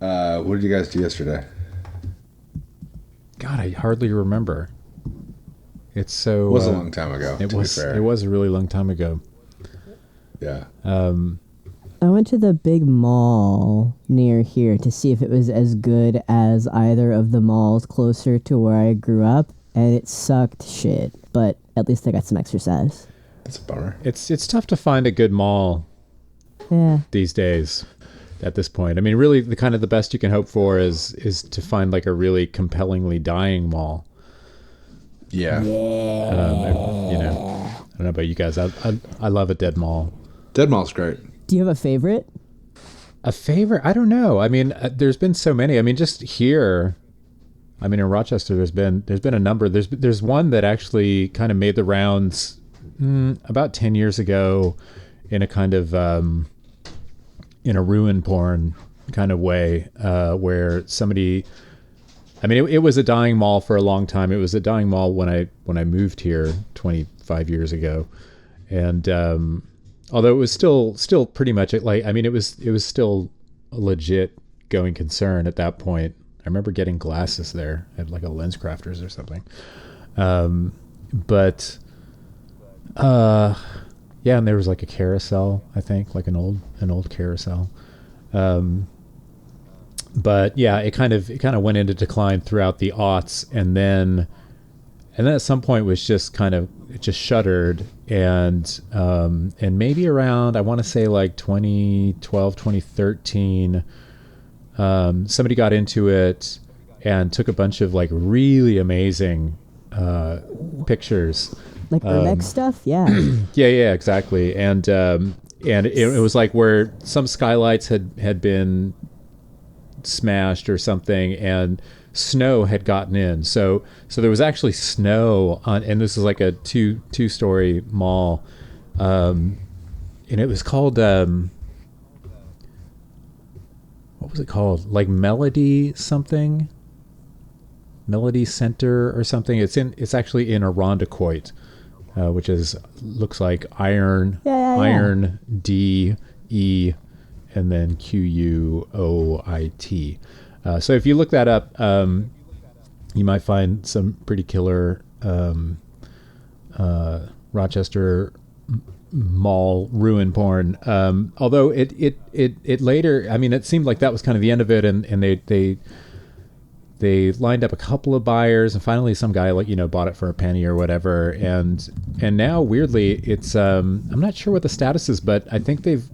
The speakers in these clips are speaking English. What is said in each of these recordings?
What did you guys do yesterday? God, I hardly remember. It's so. It was a long time ago. It was a really long time ago. Yeah. I went to the big mall near here to see if it was as good as either of the malls closer to where I grew up, and it sucked shit. But at least I got some exercise. That's a bummer. It's tough to find a good mall these days. At this point, I mean, really, the best you can hope for is to find like a really compellingly dying mall. Yeah. I don't know about you guys. I love a dead mall. Dead Mall's great. Do you have a favorite? A favorite? I don't know. I mean, there's been so many. I mean, just here. I mean, in Rochester, there's been a number. There's one that actually kind of made the rounds about 10 years ago, in a kind of in a ruin porn kind of way, where somebody. I mean, it was a dying mall for a long time. It was a dying mall when I moved here 25 years ago, and although it was still pretty much like, I mean, it was still a legit going concern at that point. I remember getting glasses there at like a Lens Crafters or something. But yeah, and there was like a carousel, I think, like an old carousel. But yeah, it kind of went into decline throughout the aughts, and then at some point was just it just shuttered, and maybe around, I want to say like 2012, 2013, somebody got into it and took a bunch of like really amazing pictures, Like urbex stuff, yeah. yeah, exactly, and it was like where some skylights had been smashed or something, and snow had gotten in, so there was actually snow on, and this is like a two-story mall, and it was called what was it called, like Melody Center or something. It's actually in Irondequoit, which looks like iron D E and then Quoit. So if you look that up, you might find some pretty killer Rochester mall ruin porn. Although it later, I mean, it seemed like that was kind of the end of it, and they lined up a couple of buyers, and finally some guy bought it for a penny or whatever, and now weirdly it's I'm not sure what the status is, but I think they've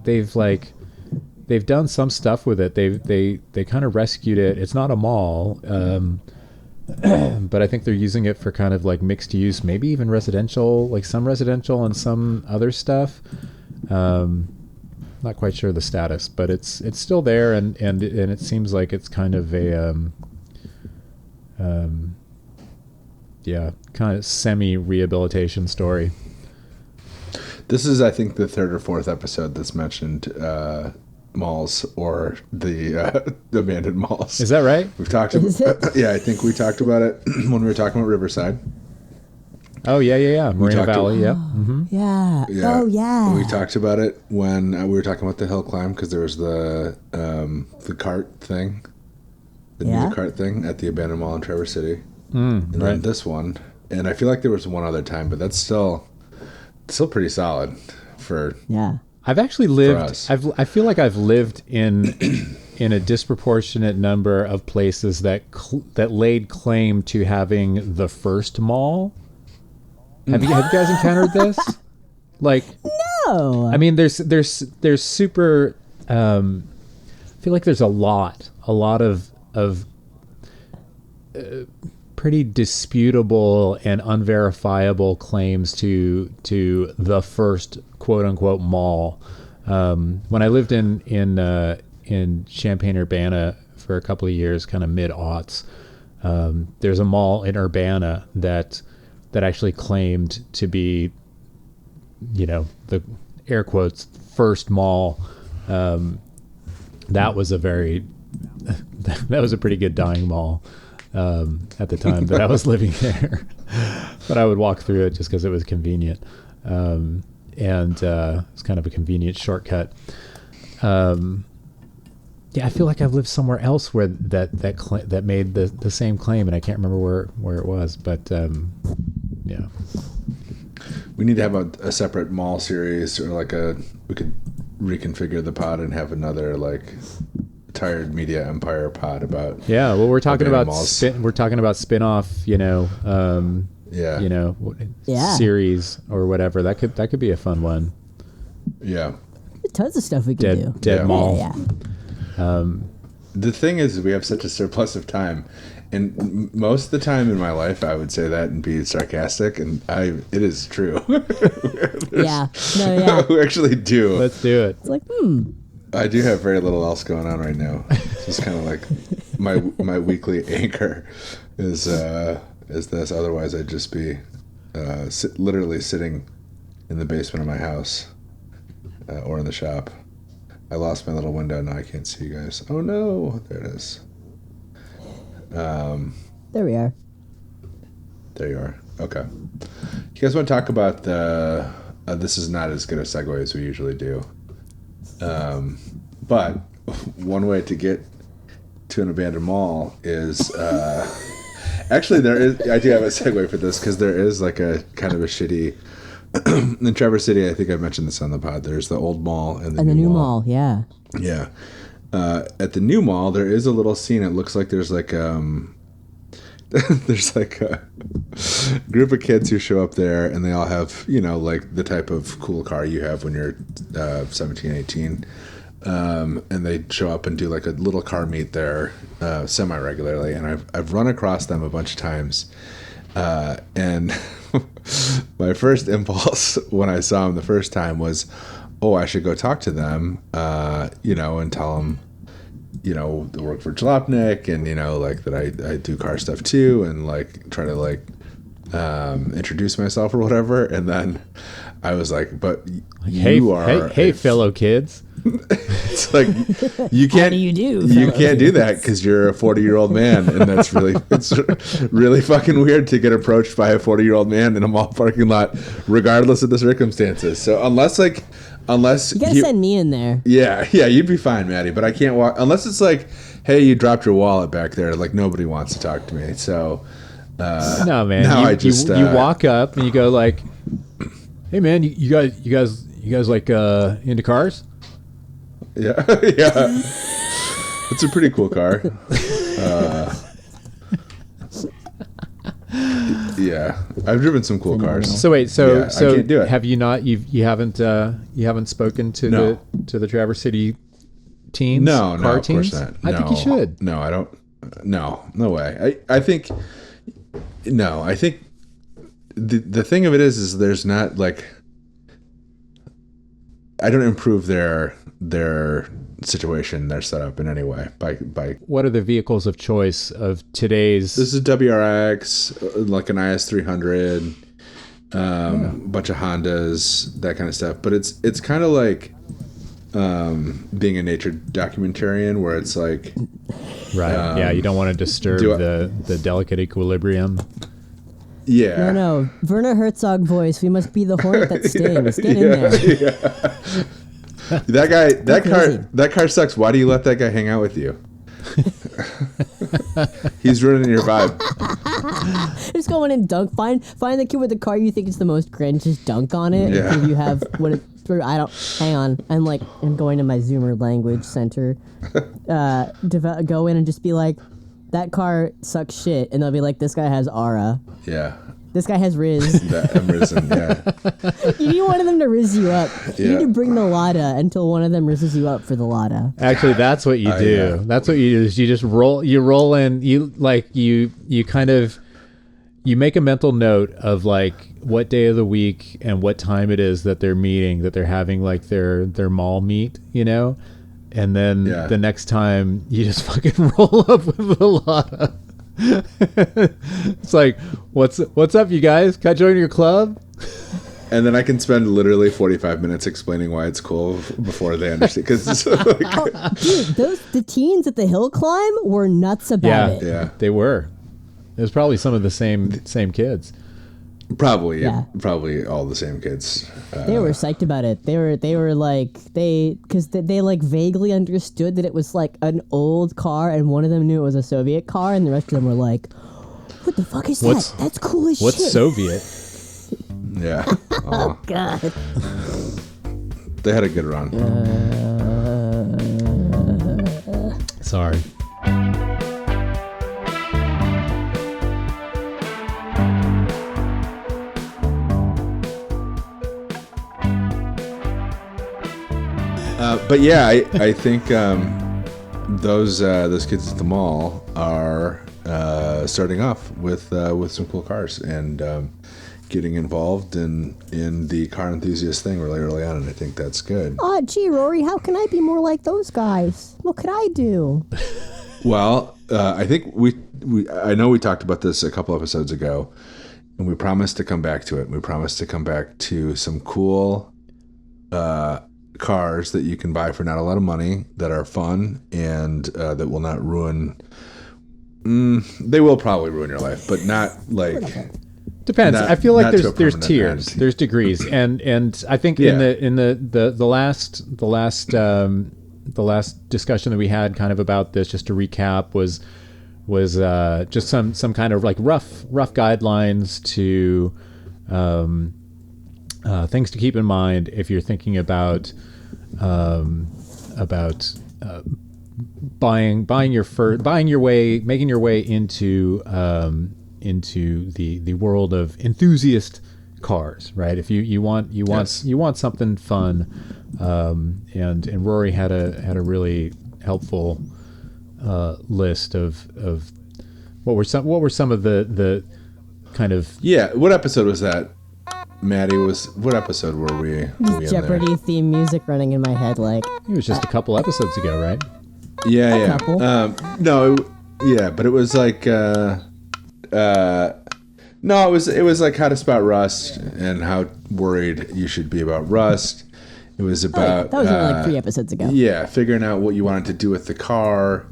done some stuff with it. They kind of rescued it. It's not a mall, but I think they're using it for kind of like mixed use, maybe even residential, like some residential and some other stuff. Not quite sure the status, but it's still there, and it seems like it's kind of a kind of semi-rehabilitation story. This is, I think, the third or fourth episode that's mentioned malls or the abandoned malls. Is that right? We've talked about yeah, I think we talked about it when we were talking about Riverside. Oh yeah. Marina Valley, yeah. Mm-hmm. Yeah. Yeah. Oh yeah. We talked about it when we were talking about the hill climb, because there was the cart thing, the music cart thing at the abandoned mall in Traverse City, and then this one, and I feel like there was one other time, but that's still pretty solid for I've actually lived. I feel like I've lived in a disproportionate number of places that laid claim to having the first mall. Have you guys encountered this? Like, no. I mean, there's super. I feel like there's a lot of pretty disputable and unverifiable claims to the first quote unquote mall. When I lived in Champaign-Urbana for a couple of years, kind of mid-aughts, there's a mall in Urbana that actually claimed to be, the air quotes first mall. That was a pretty good dying mall at the time that I was living there. But I would walk through it just because it was convenient. And it's kind of a convenient shortcut. Yeah, Yeah, I feel like I've lived somewhere else where that made the same claim, and I can't remember where it was. But yeah, we need to have a separate mall series, or like we could reconfigure the pod and have another like Tired Media Empire pod about. Yeah, well, we're talking about malls. we're talking about spin-off, series or whatever. That could be a fun one. Yeah. Tons of stuff we could do. Dead Mall. Yeah. The thing is, we have such a surplus of time, and most of the time in my life, I would say that and be sarcastic, and it is true. Yeah. No, yeah. We actually do. Let's do it. It's like, I do have very little else going on right now. It's just kind of like my weekly anchor is this. Otherwise, I'd just be literally sitting in the basement of my house or in the shop. I lost my little window. Now I can't see you guys. Oh no! There it is. there we are. There you are. Okay. You guys want to talk about the? This is not as good a segue as we usually do. But one way to get to an abandoned mall is actually there is. I do have a segue for this because there is like a kind of a shitty. In Traverse City, I think I mentioned this on the pod. There's the old mall and the new mall. Yeah. Yeah. At the new mall, there is a little scene. It looks like there's like there's like a group of kids who show up there, and they all have, like the type of cool car you have when you're 17, 18. And they show up and do like a little car meet there semi-regularly. And I've run across them a bunch of times. And my first impulse when I saw them the first time was, oh, I should go talk to them, and tell them, to work for Jalopnik and, like that I do car stuff too, and like try to like introduce myself or whatever. And then I was like, but hey, fellow kids. It's like you can't. How do you do? You can't do that because you're a 40-year-old man, and it's really fucking weird to get approached by a 40-year-old man in a mall parking lot, regardless of the circumstances. So unless you gotta send me in there. Yeah, you'd be fine, Maddie. But I can't walk unless it's like, hey, you dropped your wallet back there. Like nobody wants to talk to me. So no, man. Now you walk up and you go like, hey, man, you guys like into cars? Yeah. It's a pretty cool car. Yeah, I've driven some cool cars. So wait, I can't do it. have you not? You haven't spoken to the Traverse City teens? No, car of teens? course not. I think you should. No, I don't. No way. I think. No, I think the thing of it is there's not like. I don't improve their situation, their setup in any way by. What are the vehicles of choice of today's? This is WRX, like an IS300, bunch of Hondas, that kind of stuff. But it's kind of like being a nature documentarian, where it's like, right? Yeah, you don't want to disturb the delicate equilibrium. Yeah. No. Werner Herzog voice. We must be the hornet that stings. Get in there. Yeah. That car sucks. Why do you let that guy hang out with you? He's ruining your vibe. Just go in and dunk. Find the kid with the car you think is the most cringe. Just dunk on it. Yeah. Until you have what it. I don't. Hang on. I'm going to my Zoomer language center. Go in and just be like, that car sucks shit, and they'll be like, this guy has aura. Yeah. This guy has Riz. I'm risen, yeah. You need one of them to Riz you up. Yeah. You need to bring the Lada until one of them rizzes you up for the Lada. Actually, that's what you do. Yeah. That's what you do. Is you just roll in. You make a mental note of like what day of the week and what time it is that they're meeting, that they're having like their mall meet, and then the next time you just fucking roll up with a Lada. It's like, what's up, you guys? Can I join your club? And then I can spend literally 45 minutes explaining why it's cool before they understand. Because it's like, dude, the teens at the hill climb were nuts about it. Yeah, they were. It was probably some of the same kids. Probably, Yeah. probably all the same kids. They were psyched about it. They were like because they like vaguely understood that it was like an old car, and one of them knew it was a Soviet car, and the rest of them were like, "What the fuck is that? That's cool as shit." What's Soviet? Yeah. Oh God. They had a good run. Sorry. But yeah, I think those kids at the mall are starting off with some cool cars and getting involved in the car enthusiast thing really early on, and I think that's good. Oh, gee, Rory, how can I be more like those guys? What could I do? Well, I think I know we talked about this a couple episodes ago, and we promised to come back to it. We promised to come back to some cool cars that you can buy for not a lot of money that are fun and that will not ruin. They will probably ruin your life, but not like. Depends. I feel like there's tiers, end. there's degrees, and I think in the last discussion that we had kind of about this, just to recap, was just some kind of like rough guidelines to things to keep in mind if you're thinking about making your way into the world of enthusiast cars, right? If you want something fun, and Rory had a really helpful list of what were some of the kind of What episode was that? Maddie, what episode were we Jeopardy theme music running in my head like it was just a couple episodes ago, right? Yeah. Couple. But it was like no, it was like how to spot rust and how worried you should be about rust. It was about that was only like 3 episodes ago. Yeah, figuring out what you wanted to do with the car.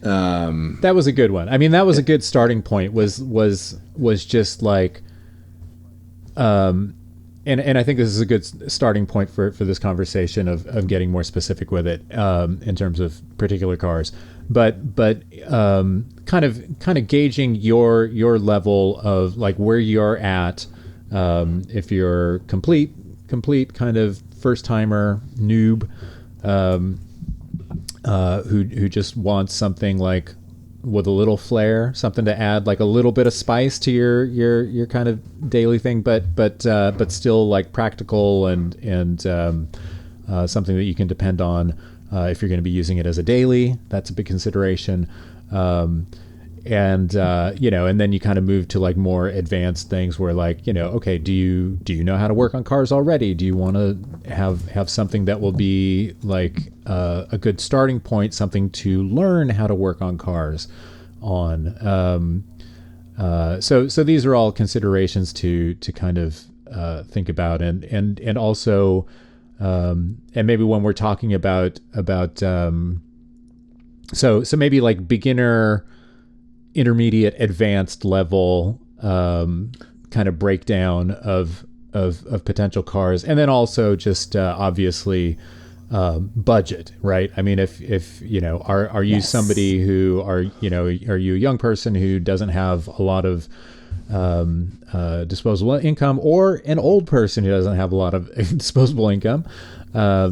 That was a good one. I mean, that was a good starting point. Was just like, and I think this is a good starting point for this conversation of getting more specific with it in terms of particular cars. But kind of gauging your level of like where you're at, if you're complete kind of first timer noob, who just wants something like with a little flair, something to add like a little bit of spice to your kind of daily thing, but still like practical and something that you can depend on if you're going to be using it as a daily. That's a big consideration. And then you kind of move to like more advanced things where like, okay, do you know how to work on cars already? Do you want to have something that will be like a good starting point, something to learn how to work on cars on? So these are all considerations to kind of think about, and also and maybe when we're talking about so maybe like beginner, intermediate, advanced level kind of breakdown of potential cars, and then also just obviously budget, right? I mean, if are you somebody who are you a young person who doesn't have a lot of disposable income, or an old person who doesn't have a lot of disposable income? Are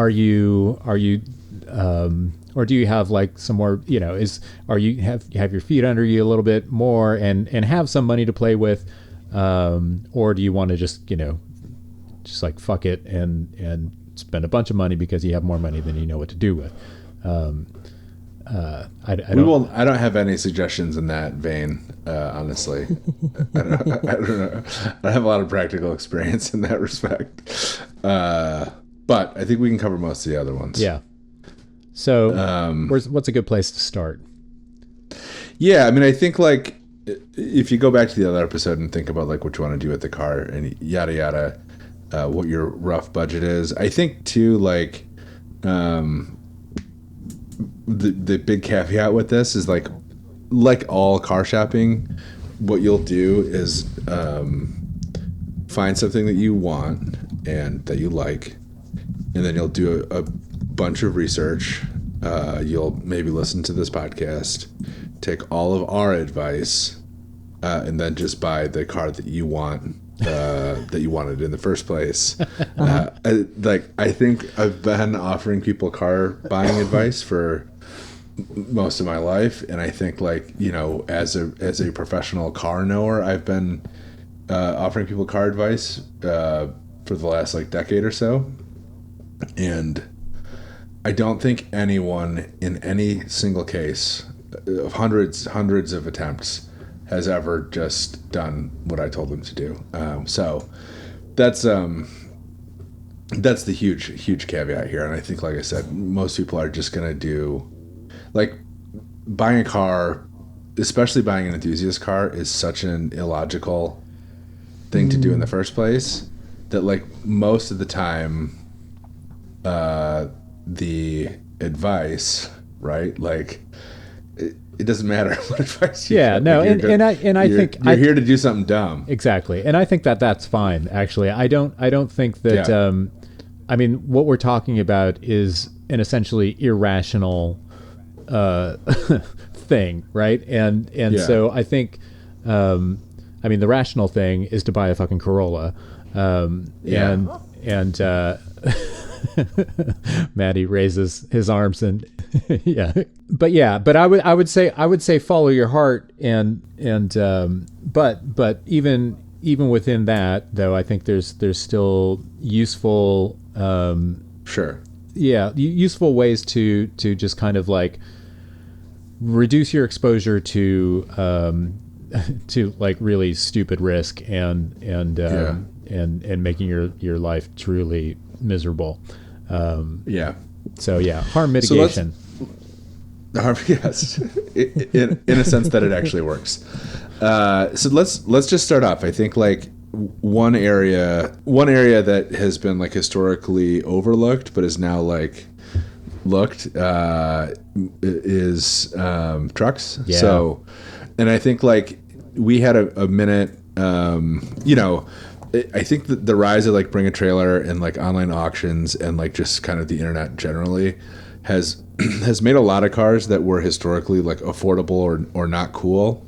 you or do you have like some more, are you have your feet under you a little bit more and have some money to play with, or do you want to just like fuck it and spend a bunch of money because you have more money than you know what to do with? I don't have any suggestions in that vein, honestly. I don't know. I don't have a lot of practical experience in that respect, but I think we can cover most of the other ones. Yeah. So what's a good place to start? Yeah, I mean, I think like if you go back to the other episode and think about like what you want to do with the car and yada yada, what your rough budget is. I think too, like the big caveat with this is like all car shopping, what you'll do is find something that you want and that you like, and then you'll do a bunch of research. You'll maybe listen to this podcast, take all of our advice, and then just buy the car that you want, that you wanted in the first place. I think I've been offering people car buying advice for most of my life, and I think as a professional car knower, I've been offering people car advice for the last decade or so, and I don't think anyone in any single case of hundreds of attempts has ever just done what I told them to do. So that's the huge caveat here. And I think, like I said, most people are just going to do, buying a car, especially buying an enthusiast car, is such an illogical thing to do in the first place that most of the time, the advice, right? It doesn't matter what advice you get. I think you're here to do something dumb. Exactly. And I think that's fine, actually. I don't think that what we're talking about is an essentially irrational thing, right? And so I think the rational thing is to buy a fucking Corolla. Maddie raises his arms and but I would say follow your heart but even within that, though, I think there's still useful useful ways to just kind of reduce your exposure to really stupid risk and making your life truly miserable. Harm mitigation. Yes, in a sense that it actually works. So let's just start off. I think one area that has been historically overlooked but is now looked is trucks. Yeah. So, and I think we had a minute. I think that the rise of Bring a Trailer and online auctions and just kind of the internet generally has made a lot of cars that were historically affordable or not cool,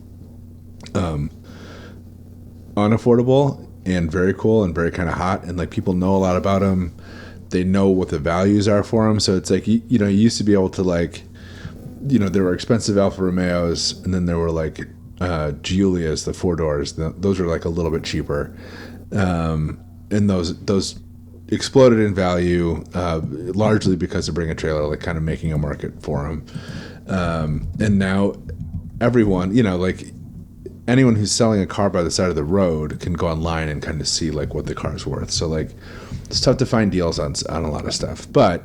unaffordable and very cool and very kind of hot, and people know a lot about them. They know what the values are for them. So it's you used to be able to there were expensive Alfa Romeos, and then there were Giulias, the 4-doors. Those are a little bit cheaper. And those exploded in value, largely because of Bring a Trailer, kind of making a market for them. And now everyone, anyone who's selling a car by the side of the road can go online and kind of see what the car's worth. So it's tough to find deals on a lot of stuff. But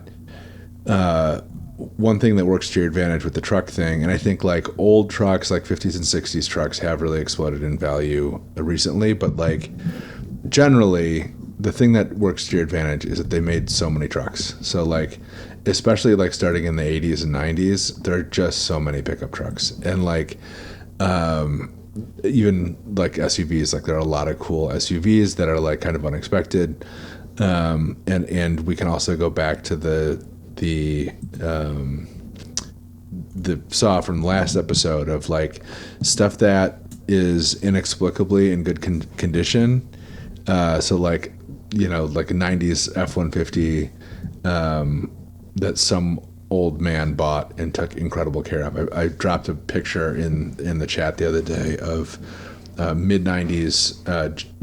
one thing that works to your advantage with the truck thing, and I think old trucks, 50s and 60s trucks, have really exploded in value recently, but generally the thing that works to your advantage is that they made so many trucks. So especially starting in the 80s and 90s, there are just so many pickup trucks, and even SUVs, there are a lot of cool SUVs that are kind of unexpected. And we can also go back to the saw from the last episode of stuff that is inexplicably in good condition. So a 90s F-150 that some old man bought and took incredible care of. I dropped a picture in the chat the other day of mid-90s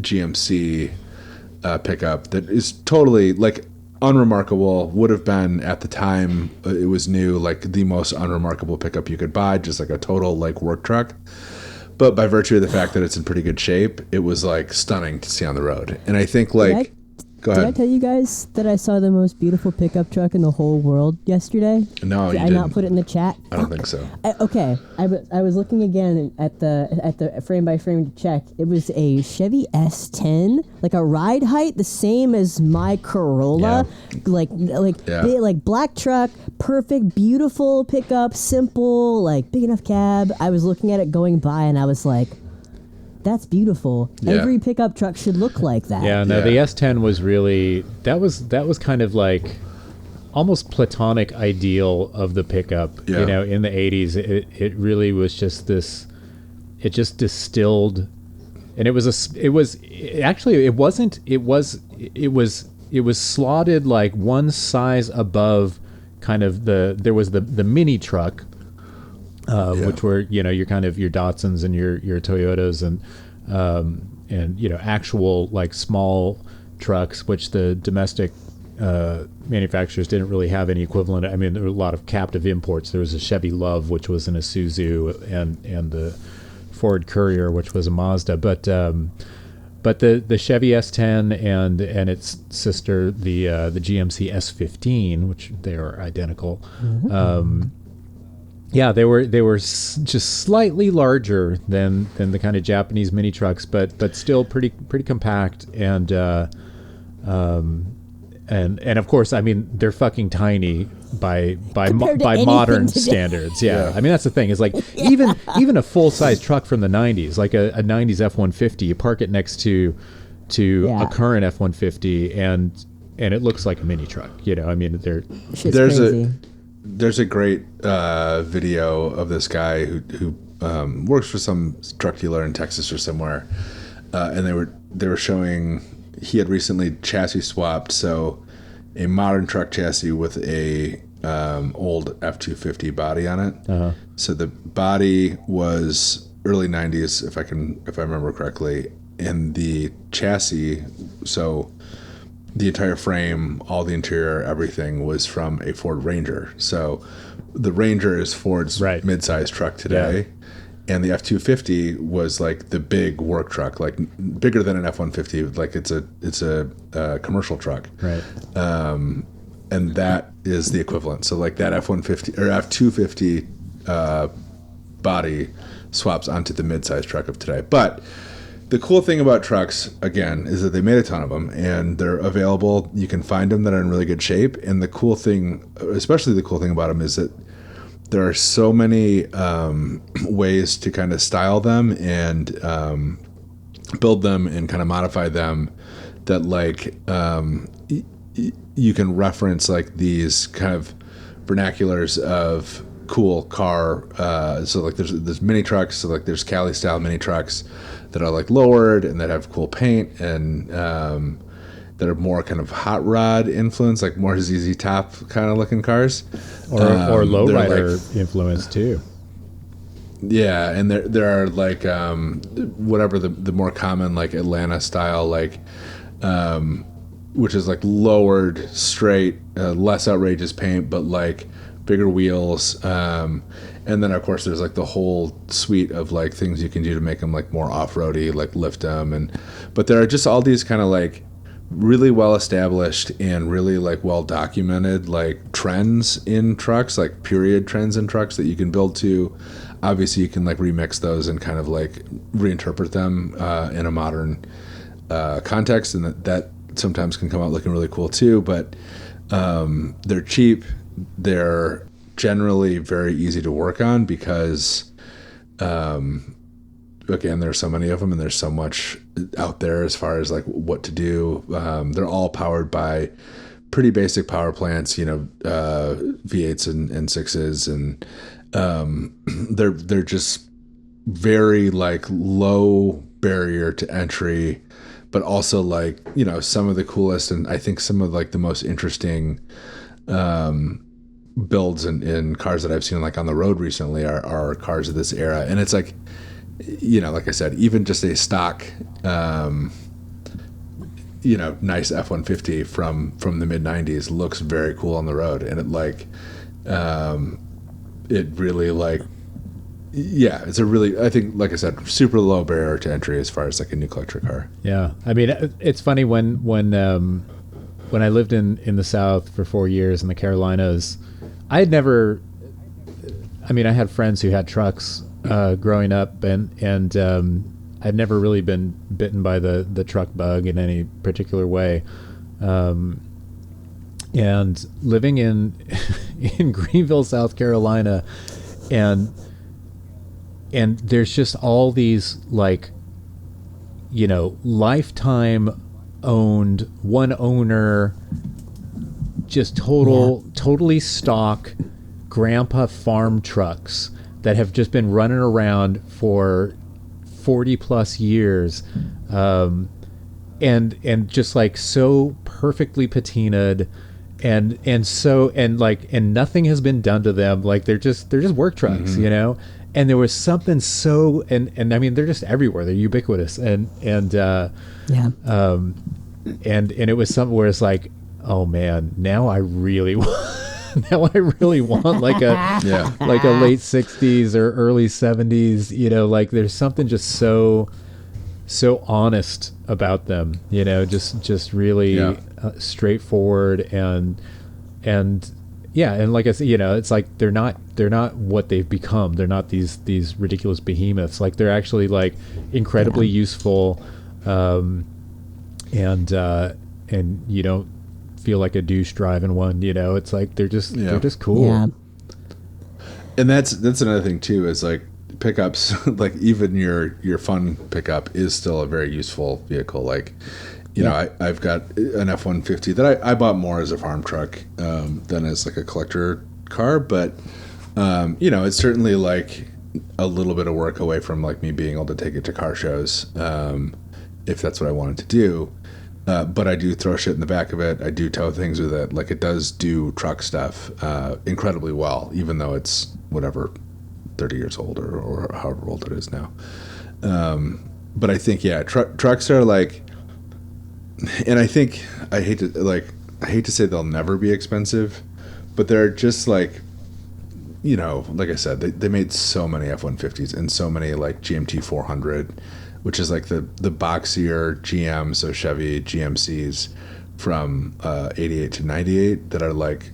GMC pickup that is totally unremarkable. Would have been at the time it was new the most unremarkable pickup you could buy, just a total work truck. But by virtue of the fact that it's in pretty good shape, it was stunning to see on the road. And I think go ahead. Did I tell you guys that I saw the most beautiful pickup truck in the whole world yesterday? No, Did I not put it in the chat? I don't think so. I was looking again at the frame by frame to check. It was a Chevy S10, a ride height the same as my Corolla, big, black truck, perfect, beautiful pickup, simple, big enough cab. I was looking at it going by, and I was like, That's beautiful. Yeah. Every pickup truck should look like that. Yeah, no, Yeah. the S10 was really that was kind of like almost platonic ideal of the pickup. Yeah. You know, in the 80s, it really was just this. It just distilled, and it was slotted like one size above kind of there was the mini truck. Which were, you know, your kind of your Datsuns and your Toyotas and you know, actual like small trucks, which the domestic manufacturers didn't really have any equivalent. I mean, there were a lot of captive imports. There was a Chevy Love, which was an Isuzu, and the Ford Courier, which was a Mazda. But the Chevy S10 and its sister, the GMC S15, which they are identical. Yeah, they were just slightly larger than the kind of Japanese mini trucks, but still pretty compact and of course, I mean, they're fucking tiny by modern standards. Yeah. I mean, that's the thing is like even a full size truck from the 90s, like a 90s F-150, you park it next to a current F-150 and it looks like a mini truck. You know, I mean, There's a great video of this guy who works for some truck dealer in Texas or somewhere, and they were showing he had recently chassis swapped, so a modern truck chassis with a old F-250 body on it. Uh-huh. So the body was early 90s, if I remember correctly, and the chassis, so the entire frame, all the interior, everything was from a Ford Ranger. So the Ranger is Ford's mid-sized truck today. Yeah. And the F-250 was like the big work truck, like bigger than an F-150. Like it's a commercial truck. Right. And that is the equivalent. So like that F-150 or F-250 body swaps onto the mid-sized truck of today. But the cool thing about trucks, again, is that they made a ton of them and they're available. You can find them that are in really good shape. And the cool thing, especially the cool thing about them, is that there are so many ways to kind of style them and build them and kind of modify them that like you can reference like these kind of vernaculars of cool car. So like there's mini trucks. So like there's Cali style mini trucks that are like lowered and that have cool paint and that are more kind of hot rod influence, like more ZZ Top kind of looking cars, or lowrider like, influence too. Yeah, and there are like whatever the more common like Atlanta style like. Which is like lowered, straight, less outrageous paint, but like bigger wheels. And then of course there's like the whole suite of like things you can do to make them like more off-roady, like lift them. But there are just all these kind of like really well established and really like well documented like trends in trucks, like period trends in trucks that you can build to. Obviously you can like remix those and kind of like reinterpret them in a modern context, and that sometimes can come out looking really cool too. But they're cheap, they're generally very easy to work on because again, there's so many of them and there's so much out there as far as like what to do. They're all powered by pretty basic power plants, you know, V8s and 6s, and they're just very like low barrier to entry, but also like, you know, some of the coolest and I think some of like the most interesting builds in cars that I've seen like on the road recently are cars of this era. And it's like, you know, like I said, even just a stock, you know, nice F-150 from the mid 90s looks very cool on the road. And it like, it really like, yeah, it's a really, I think, like I said, super low barrier to entry as far as like a new collector car. Yeah. I mean, it's funny when I lived in the South for 4 years in the Carolinas, I had never, I mean, I had friends who had trucks growing up, and I'd never really been bitten by the truck bug in any particular way. And living in Greenville, South Carolina, and there's just all these like lifetime owned, one owner, just totally stock grandpa farm trucks that have just been running around for 40 plus years, and just like so perfectly patinaed, and nothing has been done to them. Like they're just work trucks, and there was something so, and I mean, they're just everywhere. They're ubiquitous. And it was something where it's like, oh man, now I really want like a like a late 60s or early 70s, like there's something just so honest about them, just really straightforward, and like I said, it's like they're not what they've become. They're not these ridiculous behemoths. Like they're actually like incredibly useful, and you don't feel like a douche driving one. It's like they're just cool. Yeah. And that's another thing too, is like pickups, like even your fun pickup is still a very useful vehicle. Like, I've got an F-150 that I bought more as a farm truck than as like a collector car, but it's certainly like a little bit of work away from like me being able to take it to car shows, if that's what I wanted to do. But I do throw shit in the back of it. I do tow things with it. Like it does do truck stuff incredibly well, even though it's whatever, 30 years old or however old it is now. But I think, trucks are like, and I think I hate to say they'll never be expensive, but they're just like, like I said, they made so many F-150s and so many like GMT 400, which is like the boxier GM, so Chevy GMCs from 88 to 98 that are like,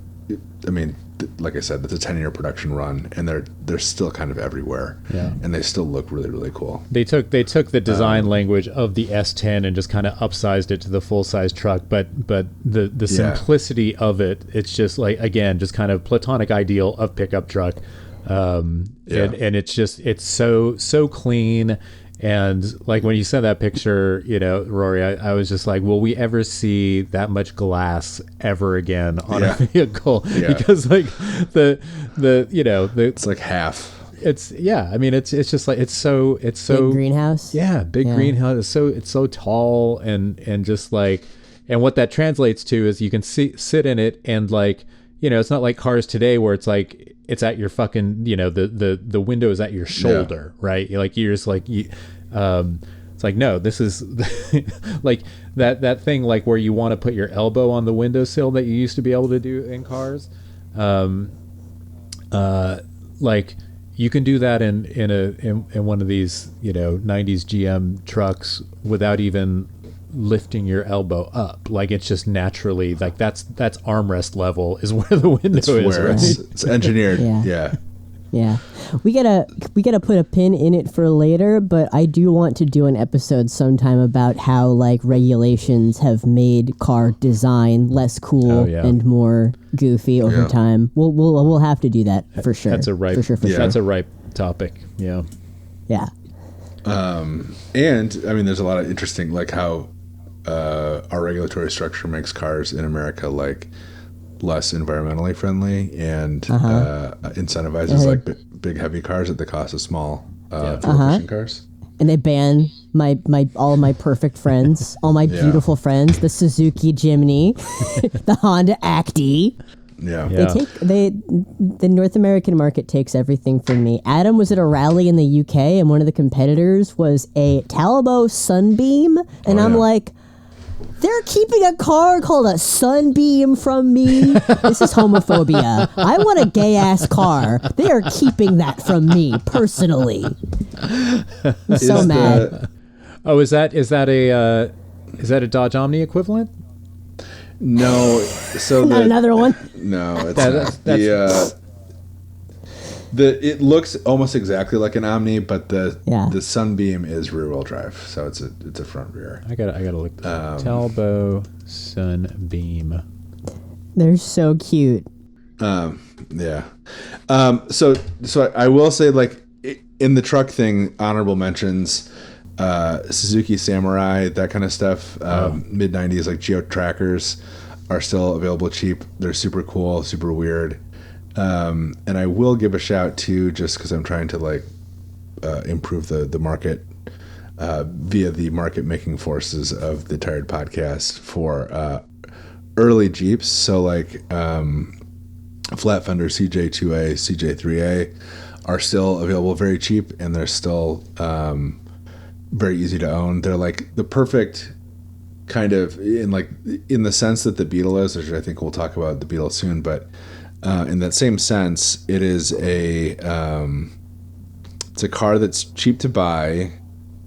I mean, like I said, it's a 10-year production run, and they're still kind of everywhere, and they still look really, really cool. They took the design language of the S10 and just kind of upsized it to the full size truck, but the simplicity of it, it's just like, again, just kind of platonic ideal of pickup truck, and it's so clean. And like when you sent that picture, Rory, I was just like, will we ever see that much glass ever again on a vehicle? Because like the it's like half. I mean, it's just like, it's so big greenhouse. Greenhouse. It's so tall, and just like, and what that translates to is you can sit in it, and like, it's not like cars today where it's like, it's at your fucking, the window is at your shoulder, right? Like you're just like, it's like, no, this is like that thing, like where you want to put your elbow on the windowsill that you used to be able to do in cars. Like you can do that in one of these, 90s GM trucks without even lifting your elbow up. Like it's just naturally, like that's armrest level is where the window is. Where right? it's engineered. Yeah. We gotta put a pin in it for later, but I do want to do an episode sometime about how like regulations have made car design less cool and more goofy over time. We'll have to do that for sure. That's a ripe That's a ripe topic. Yeah. Yeah. And I mean, there's a lot of interesting, like how our regulatory structure makes cars in America like less environmentally friendly and incentivizes like big heavy cars at the cost of small fuel-efficient cars. And they ban all of my perfect friends, all my beautiful friends, the Suzuki Jimny, the Honda Acti. Yeah. The North American market takes everything from me. Adam was at a rally in the UK, and one of the competitors was a Talbot Sunbeam, and I'm like, they're keeping a car called a Sunbeam from me. This is homophobia. I want a gay ass car. They are keeping that from me personally. I'm so mad. Oh, is that a Dodge Omni equivalent? No, so not another one. No, it's not. It looks almost exactly like an Omni, but the Sunbeam is rear wheel drive, so it's a front rear. I gotta look. Talbot Sunbeam. They're so cute. Yeah. So I will say, like, in the truck thing, honorable mentions. Suzuki Samurai, that kind of stuff. Mid 90s, like Geo Trackers are still available cheap. They're super cool, super weird. And I will give a shout too, just because I'm trying to like improve the market via the market making forces of the Tired Podcast for early Jeeps. So like flat fender CJ2A, CJ3A are still available very cheap, and they're still very easy to own. They're like the perfect kind of in the sense that the Beetle is, which I think we'll talk about the Beetle soon, but in that same sense, it is it's a car that's cheap to buy,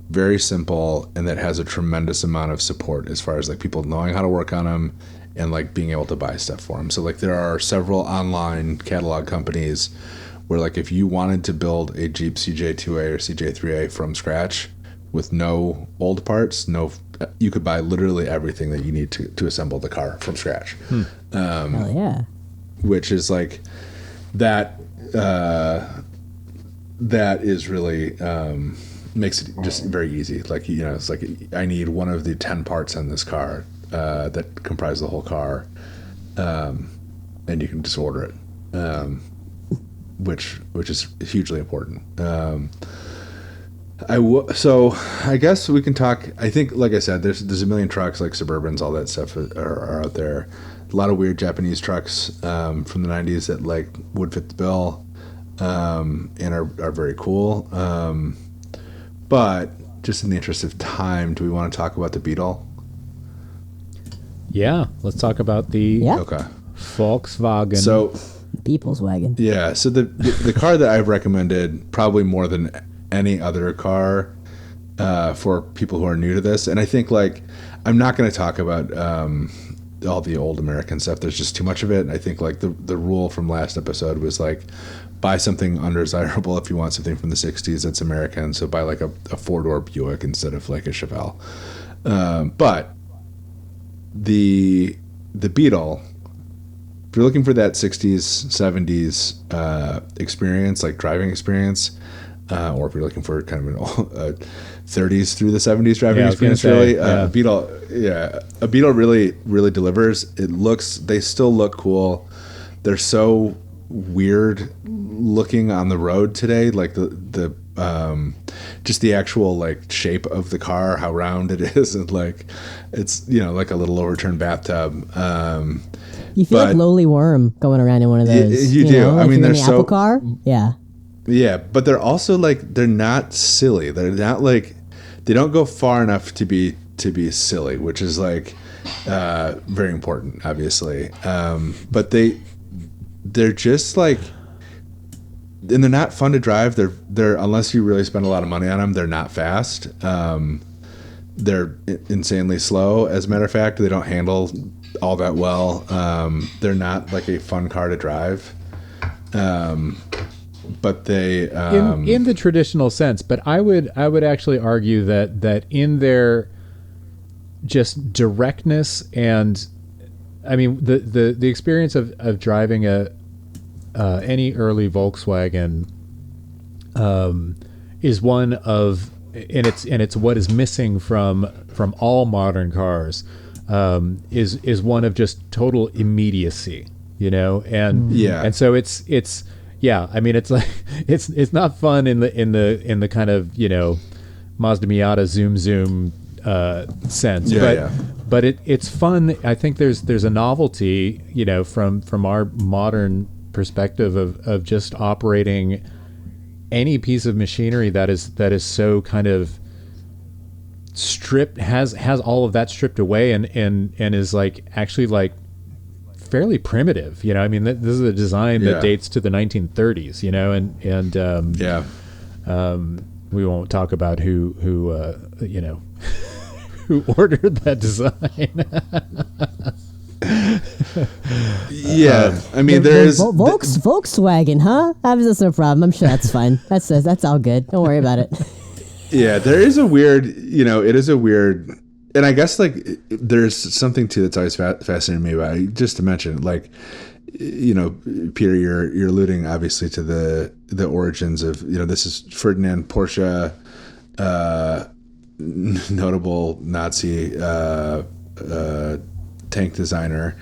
very simple, and that has a tremendous amount of support as far as like people knowing how to work on them and like being able to buy stuff for them. So like there are several online catalog companies where like if you wanted to build a Jeep CJ2A or CJ3A from scratch with no old parts, you could buy literally everything that you need to assemble the car from scratch. Hell yeah. Which is like that is really makes it just very easy. Like, you know, it's like I need one of the 10 parts on this car that comprise the whole car, and you can just order it, which is hugely important. So I guess we can talk. I think, like I said, there's a million trucks like Suburbans, all that stuff are out there. A lot of weird Japanese trucks from the 90s that like would fit the bill and are very cool. But just in the interest of time, do we want to talk about the Beetle? Yeah, let's talk about the Okay. Volkswagen. So People's wagon. yeah, so the car that I've recommended probably more than any other car for people who are new to this, and I think like I'm not going to talk about all the old American stuff. There's just too much of it. And I think like the rule from last episode was like buy something undesirable if you want something from the 60s that's American. So buy like a 4-door Buick instead of like a Chevelle. But the Beetle, if you're looking for that 60s, 70s experience, like driving experience, or if you're looking for kind of an 30s through the 70s driving experience, really, a Beetle really, really delivers. They still look cool. They're so weird looking on the road today, like the just the actual like shape of the car, how round it is, and like it's, you know, like a little overturned bathtub. You feel like lowly worm going around in one of those. You do. Know? Like I mean, in they're the Apple car. Yeah. Yeah, but they're also like, they're not silly. They're not like, they don't go far enough to be silly, which is like very important, obviously. But they're just like, and they're not fun to drive. They're unless you really spend a lot of money on them, they're not fast. They're insanely slow. As a matter of fact, they don't handle all that well. They're not like a fun car to drive. But they in the traditional sense, but I would actually argue that in their just directness, and I mean the experience of driving any early Volkswagen is one of, and it's what is missing from all modern cars, is one of just total immediacy, you know, and so it's. Yeah, I mean, it's like it's not fun in the kind of, you know, Mazda Miata zoom sense, but it's fun. I think there's a novelty, you know, from our modern perspective of just operating any piece of machinery that is so kind of stripped, has all of that stripped away, and is like actually like fairly primitive, you know. I mean, this is a design that dates to the 1930s, you know, and we won't talk about who you know who ordered that design. I mean, there's Volkswagen, huh? How is this a problem? I'm sure that's fine. That's all good. Don't worry about it. Yeah, there is a weird, you know, it is a weird. And I guess like there's something too that's always fascinated me about it. Just to mention, like, you know, Peter, you're alluding obviously to the origins of, you know, this is Ferdinand Porsche notable Nazi tank designer.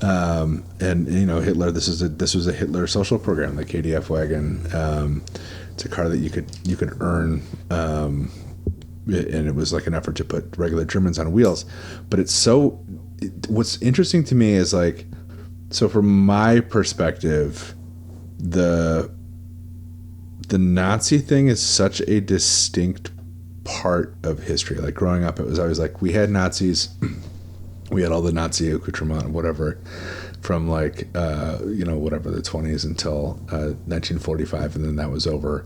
And Hitler. This was a Hitler social program, the KDF wagon. It's a car that you could earn, and it was like an effort to put regular Germans on wheels. But what's interesting to me is like, so from my perspective, the Nazi thing is such a distinct part of history. Like growing up, it was always like we had Nazis. We had all the Nazi accoutrement and whatever from like, whatever, the 20s until 1945, and then that was over.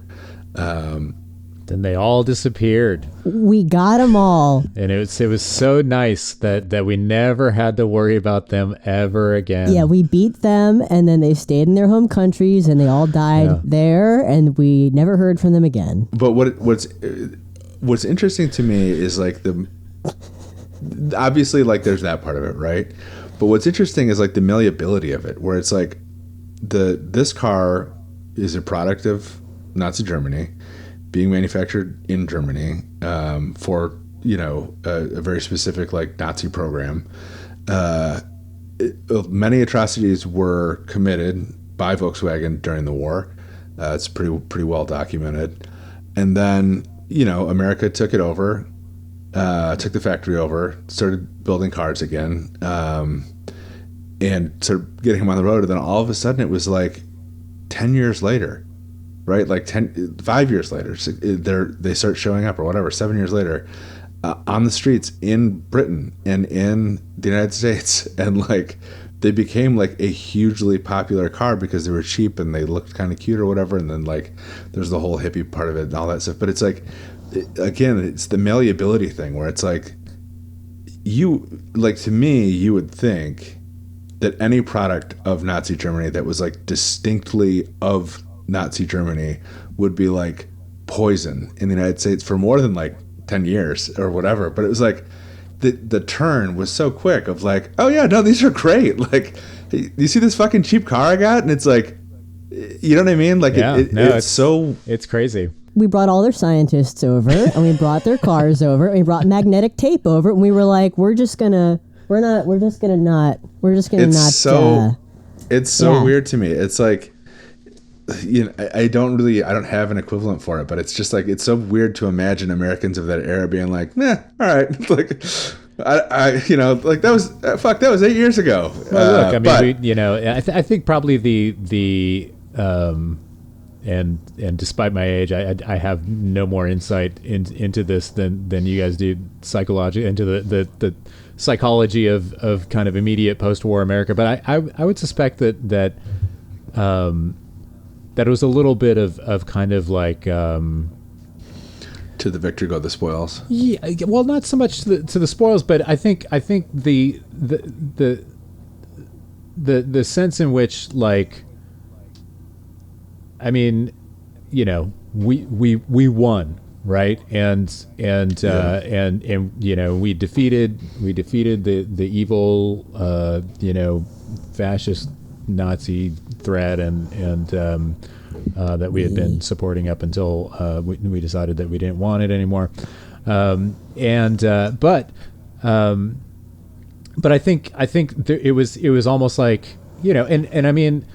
Then they all disappeared. We got them all. And it was so nice that we never had to worry about them ever again. Yeah, we beat them, and then they stayed in their home countries, and they all died there, and we never heard from them again. But what's interesting to me is like obviously like there's that part of it, right? But what's interesting is like the malleability of it, where it's like this car is a product of Nazi Germany, being manufactured in Germany for a very specific like Nazi program. Many atrocities were committed by Volkswagen during the war. It's pretty well documented. And then America took it over, took the factory over, started building cars again, and started getting them on the road. And then all of a sudden, it was like 10 years later. Right, like 5 years later, they start showing up, or whatever. 7 years later, on the streets in Britain and in the United States, and like they became like a hugely popular car because they were cheap and they looked kind of cute or whatever. And then like there's the whole hippie part of it and all that stuff. But it's like, again, it's the malleability thing where it's like to me, you would think that any product of Nazi Germany that was like distinctly of Nazi Germany would be like poison in the United States for more than like 10 years or whatever. But it was like the turn was so quick of like, oh yeah, no, these are great. Like, you see this fucking cheap car I got? And it's like, you know what I mean? Like, it's crazy. We brought all their scientists over, and we brought their cars over, and we brought magnetic tape over, and we were like, It's so weird to me. It's like, I don't have an equivalent for it, but it's just like, it's so weird to imagine Americans of that era being like, nah, all right. Like, like that was 8 years ago. Well, look, I mean, I think probably the and despite my age, I have no more insight into this than you guys do psychologically, into the psychology of kind of immediate post-war America. But I would suspect that it was a little bit of kind of like to the victor go the spoils. Yeah, well, not so much to the spoils, but I think the sense in which, like, I mean, we won, right? And we defeated the evil fascist Nazi threat and that we had been supporting up until we decided that we didn't want it anymore. But I think it was almost like, and I mean,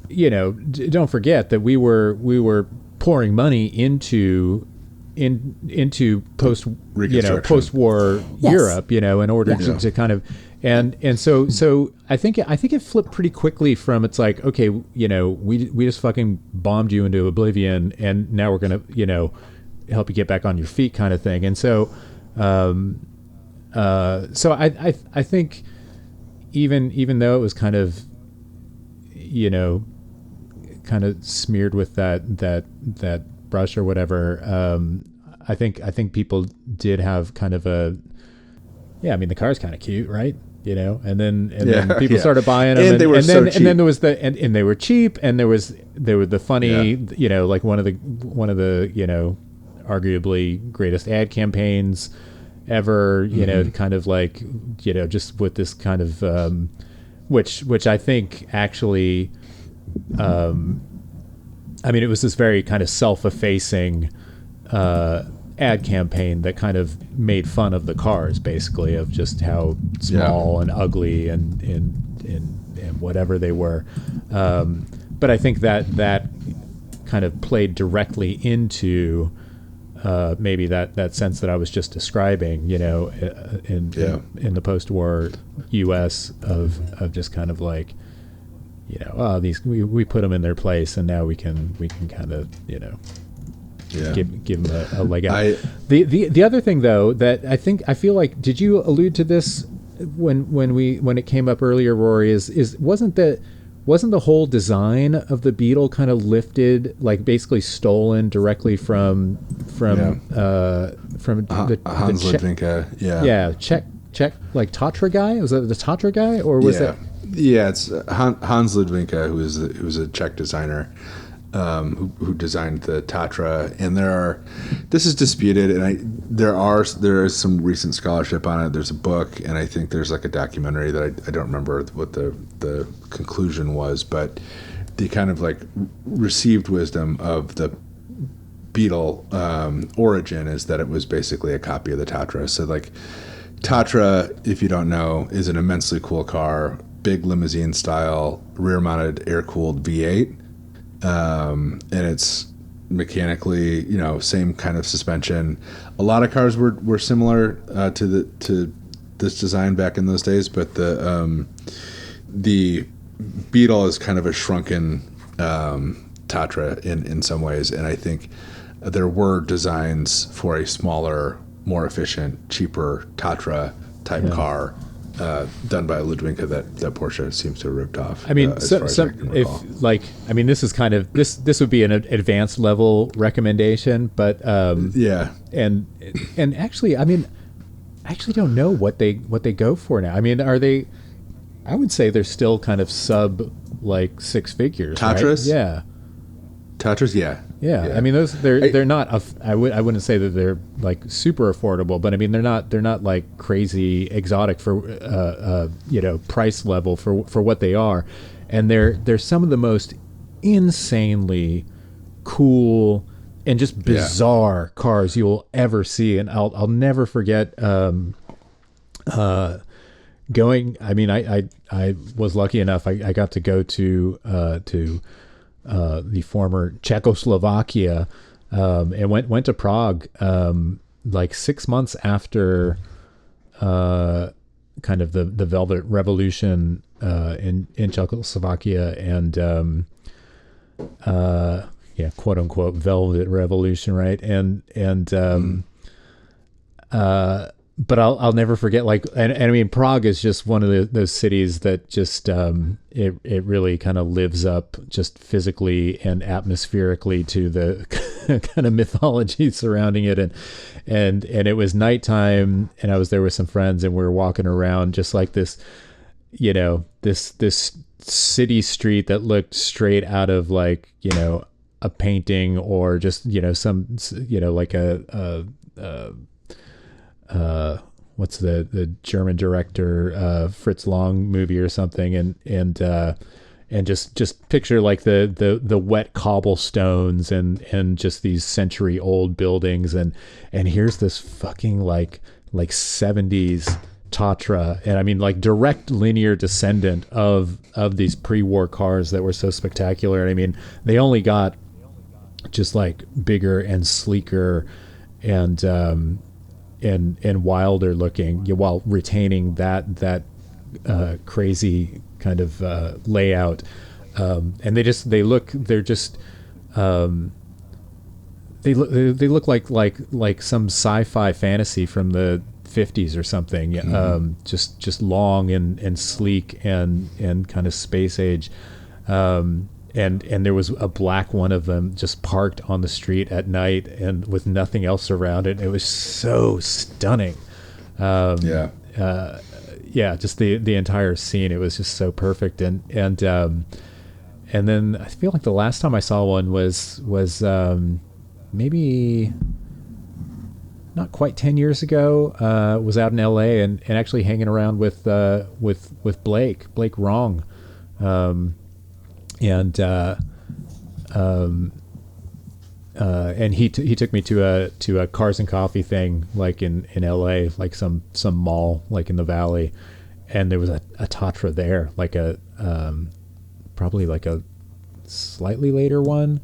don't forget that we were pouring money into post-war Europe, in order to kind of, and so I think it flipped pretty quickly from, it's like, okay, we just fucking bombed you into oblivion, and now we're gonna help you get back on your feet, kind of thing. And so I think even though it was kind of smeared with that brush or whatever, I think people did have kind of a, I mean, the car's kind of cute, right? And then people started buying them, and they were so cheap. And then there was and they were cheap, and there were the funny, like one of the arguably greatest ad campaigns ever, kind of like, just with this kind of, which I think actually, I mean, it was this very kind of self-effacing ad campaign that kind of made fun of the cars, basically, of just how small and ugly and whatever they were. But I think that kind of played directly into maybe that sense that I was just describing, in the post-war U.S. of just kind of like, these we put them in their place, and now we can kind of give them a leg out. The other thing though that I feel like, did you allude to this when it came up earlier, Rory? Is wasn't the whole design of the Beetle kind of lifted, like basically stolen directly from Hans Lidvinka, Czech like Tatra guy? Was that the Tatra guy, or was that? Yeah, it's Hans Lidvinka, who was a Czech designer, who designed the Tatra. And this is disputed, and there is some recent scholarship on it. There's a book, and I think there's like a documentary that I don't remember what the conclusion was, but the kind of like received wisdom of the Beetle origin is that it was basically a copy of the Tatra. So like Tatra, if you don't know, is an immensely cool car, big limousine style, rear mounted air cooled V8. And it's mechanically, same kind of suspension. A lot of cars were similar to this design back in those days, but the Beetle is kind of a shrunken Tatra in some ways, and I think there were designs for a smaller, more efficient, cheaper Tatra type car. Done by Ludwinka that Porsche seems to have ripped off. I mean, this is kind of this would be an advanced level recommendation, but and actually, I mean, I actually don't know what they go for now. I mean, are they? I would say they're still kind of sub like six figures. Tatras, right? Yeah. Tatras, yeah. I mean, they're not. I wouldn't say that they're like super affordable, but I mean, they're not like crazy exotic for price level for what they are, and they're some of the most insanely cool and just bizarre cars you'll ever see. And I'll never forget going. I mean, I was lucky enough. I got to go to the former Czechoslovakia, and went to Prague like 6 months after kind of the Velvet Revolution in Czechoslovakia, and quote unquote Velvet Revolution, right? But I'll never forget, like, and I mean, Prague is just one of those cities that just it really kind of lives up just physically and atmospherically to the kind of mythology surrounding it, and it was nighttime, and I was there with some friends, and we were walking around just like this, this city street that looked straight out of like a painting, or just some like what's the German director Fritz Lang movie or something, and just picture like the wet cobblestones and just these century old buildings, and here's this fucking like 70s Tatra, and I mean like direct linear descendant of these pre-war cars that were so spectacular. And I mean, they only got just like bigger and sleeker and wilder looking, while retaining that crazy kind of layout, and they look like some sci-fi fantasy from the 50s or something. Mm-hmm. Just long and sleek and kind of space age. And there was a black one of them just parked on the street at night and with nothing else around it. It was so stunning. Just the entire scene. It was just so perfect. And then I feel like the last time I saw one was maybe not quite 10 years ago. Was out in LA and actually hanging around with Blake Wrong. and he took me to a Cars and Coffee thing, like in LA, like some mall like in the Valley, and there was a Tatra there, like a probably like a slightly later one,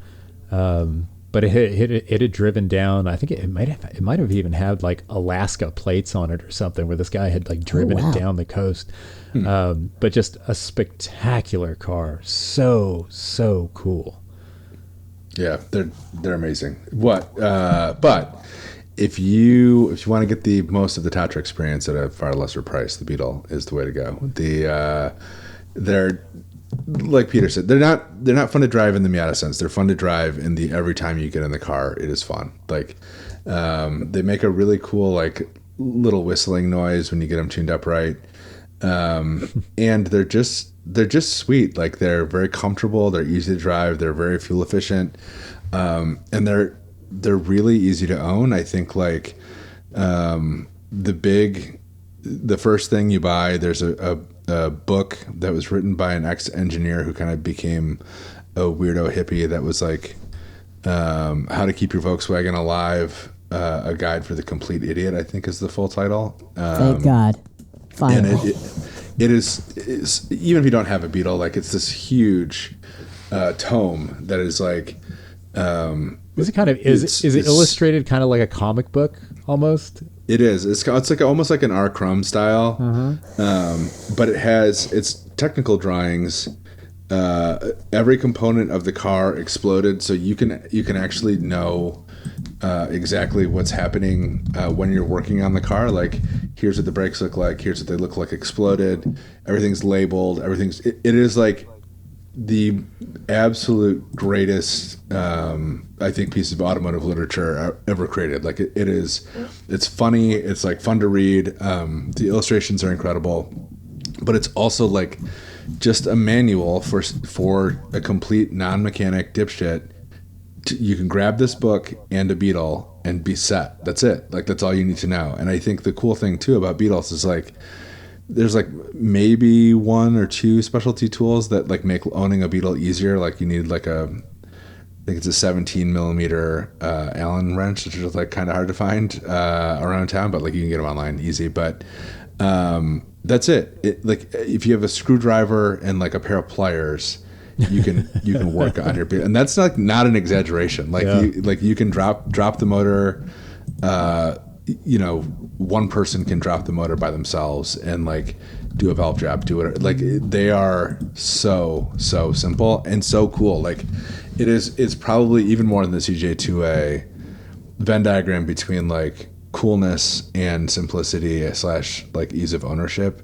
but it had driven down. I think it might have even had like Alaska plates on it or something, where this guy had like driven it down the coast. But just a spectacular car, so cool. Yeah, they're amazing. But if you want to get the most of the Tatra experience at a far lesser price, the Beetle is the way to go. They're like Peter said, they're not fun to drive in the Miata sense. They're fun to drive in the every time you get in the car, it is fun. Like they make a really cool like little whistling noise when you get them tuned up right, and they're just sweet. Like they're very comfortable. They're easy to drive. They're very fuel efficient, and they're really easy to own. I think like the first thing you buy, there's a book that was written by an ex-engineer who kind of became a weirdo hippie that was like How to Keep Your Volkswagen Alive, a guide for the complete idiot, I think is the full title. Thank God. Finally. And it is, even if you don't have a Beetle, like it's this huge tome that is like Is it illustrated kind of like a comic book almost? It is. It's like almost like an R. Crumb style, but it's technical drawings. Every component of the car exploded, so you can actually know exactly what's happening when you're working on the car. Like, here's what the brakes look like. Here's what they look like exploded. Everything's labeled. It is like the absolute greatest, I think, piece of automotive literature ever created. Like it's funny. It's like fun to read. The illustrations are incredible, but it's also like just a manual for a complete non-mechanic dipshit. You can grab this book and a Beetle and be set. That's it. Like that's all you need to know. And I think the cool thing too about Beetles is like, there's like maybe one or two specialty tools that like make owning a Beetle easier. Like you need like I think it's a 17 millimeter Allen wrench, which is like kind of hard to find around town, but like you can get them online easy. But that's it. Like if you have a screwdriver and like a pair of pliers, you can work on your Beetle, and that's like not an exaggeration. Like you can drop the motor. One person can drop the motor by themselves and like do a valve job, do it. Like they are so simple and so cool. Like it's probably even more than the CJ2A Venn diagram between like coolness and simplicity / like ease of ownership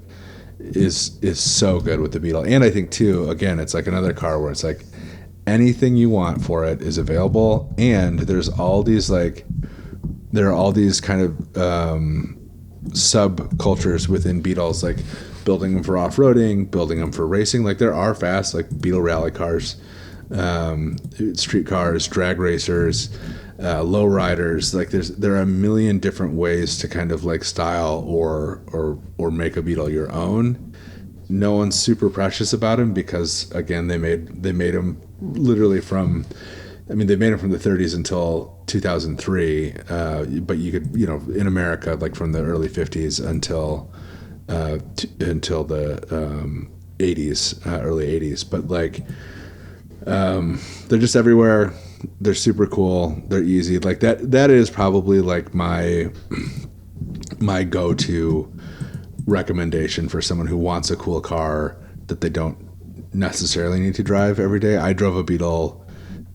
is so good with the Beetle. And I think too, again, it's like another car where it's like anything you want for it is available, and there are all these kind of subcultures within Beetles, like building them for off-roading, building them for racing. Like there are fast, like Beetle rally cars, street cars, drag racers, low riders. Like there are a million different ways to kind of like style or make a Beetle your own. No one's super precious about them because again they made them literally from. I mean, they made them from the 30s until 2003, but you could, in America, like from the early 50s until the 80s, early 80s. But like, they're just everywhere. They're super cool. They're easy. Like that is probably like my go-to recommendation for someone who wants a cool car that they don't necessarily need to drive every day. I drove a Beetle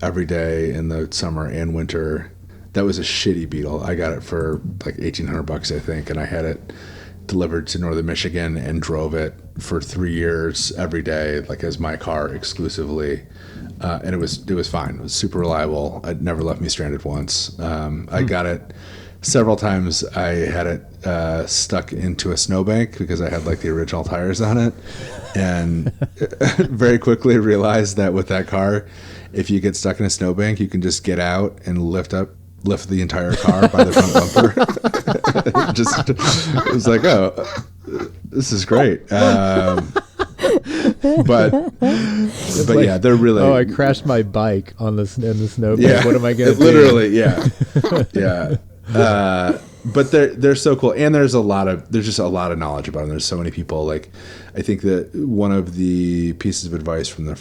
every day in the summer and winter. That was a shitty Beetle. I got it for like $1,800, I think, and I had it delivered to northern Michigan and drove it for 3 years every day, like as my car exclusively. And it was fine. It was super reliable. It never left me stranded once. I got it several times. I had it stuck into a snowbank because I had like the original tires on it, and very quickly realized that with that car, if you get stuck in a snowbank, you can just get out and lift the entire car by the front bumper. It was like, oh, this is great. but yeah, they're really. Oh, I crashed my bike on the snowbank. Yeah, What am I gonna do? Literally, yeah, yeah. But they're so cool, and there's just a lot of knowledge about them. There's so many people. Like, I think that one of the pieces of advice from the